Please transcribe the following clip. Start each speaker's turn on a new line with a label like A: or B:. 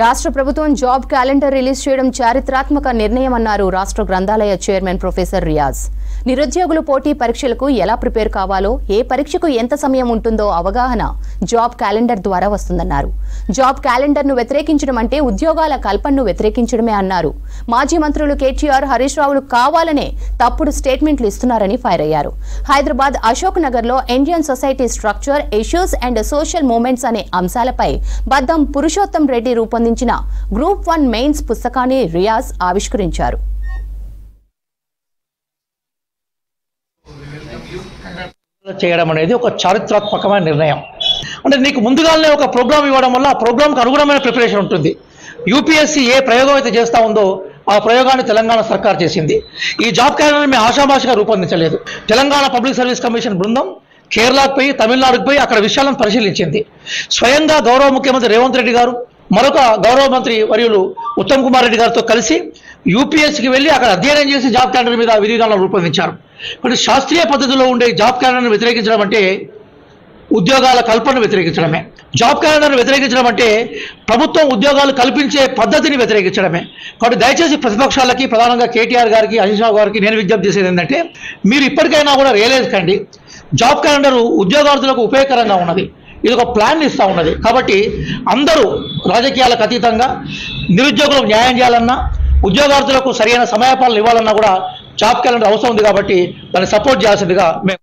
A: రాష్ట్ర ప్రభుత్వం job calendar release చేయడం చారిత్రాత్మక నిర్ణయమన్నారు రాష్ట్ర గ్రంథాలయ చైర్మన్ ప్రొఫెసర్ రియాజ్. నిరుద్యోగులు పోటీ పరీక్షలకు ఎలా ప్రిపేర్ కావాలో, ఏ పరీక్షకు ఎంత సమయం ఉంటుందో అవగాహన జాబ్ క్యాలెండర్ ద్వారా వస్తుందన్నారు. జాబ్ క్యాలెండర్ను వ్యతిరేకించడం అంటే ఉద్యోగాల కల్పనను వ్యతిరేకించడమే అన్నారు. మాజీ మంత్రులు కేటీఆర్, హరీష్ రావులు కావాలనే తప్పుడు స్టేట్మెంట్లు ఇస్తున్నారని ఫైర్ అయ్యారు. హైదరాబాద్ అశోక్ నగర్లో Indian society structure, issues and social movements అనే అంశాలపై బద్దం పురుషోత్తం రెడ్డి రూపొందించిన గ్రూప్ 1 మెయిన్స్ పుస్తకాన్ని రియాజ్ ఆవిష్కరించారు.
B: చేయడం అనేది ఒక చారిత్రాత్మకమైన నిర్ణయం. అంటే నీకు ముందుగానే ఒక ప్రోగ్రామ్ ఇవ్వడం వల్ల ఆ ప్రోగ్రామ్కి అనుగుణమైన ప్రిపరేషన్ ఉంటుంది. యూపీఎస్సీ ఏ ప్రయోగం అయితే చేస్తూ ఉందో ఆ ప్రయోగాన్ని తెలంగాణ సర్కార్ చేసింది. ఈ జాబ్ క్యాలెండర్ మేము ఆషామాషిగా రూపొందించలేదు. తెలంగాణ పబ్లిక్ సర్వీస్ కమిషన్ బృందం కేరళకు పోయి, తమిళనాడుకు పోయి అక్కడ విషయాలను పరిశీలించింది. స్వయంగా గౌరవ ముఖ్యమంత్రి రేవంత్ రెడ్డి గారు, మరొక గౌరవ మంత్రి వర్యులు ఉత్తమ్ కుమార్ రెడ్డి గారితో కలిసి యూపీఎస్సీకి వెళ్ళి అక్కడ అధ్యయనం చేసి జాబ్ క్యాలెండర్ మీద విధానాలను రూపొందించారు. అంటే శాస్త్రీయ పద్ధతిలో ఉండే జాబ్ క్యాలెండర్ను వ్యతిరేకించడం అంటే ఉద్యోగాల కల్పనను వ్యతిరేకించడమే. జాబ్ క్యాలెండర్ను వ్యతిరేకించడం అంటే ప్రభుత్వం ఉద్యోగాలు కల్పించే పద్ధతిని వ్యతిరేకించడమే. కాబట్టి దయచేసి ప్రతిపక్షాలకి, ప్రధానంగా కేటీఆర్ గారికి, హరీష్ రావు గారికి నేను విజ్ఞప్తి చేసేది ఏంటంటే, మీరు ఇప్పటికైనా కూడా రియలైజ్ కండి, జాబ్ క్యాలెండర్ ఉద్యోగార్థులకు ఉపయోగకరంగా ఉన్నది. ఇది ఒక ప్లాన్ ఇస్తూ ఉన్నది. కాబట్టి అందరూ రాజకీయాలకు అతీతంగా నిరుద్యోగులకు న్యాయం చేయాలన్నా, ఉద్యోగార్థులకు సరైన సమయపాలన ఇవ్వాలన్నా కూడా జాబ్ క్యాలెండర్ అవసరం ఉంది. కాబట్టి దాన్ని సపోర్ట్ చేయాల్సిందిగా మేము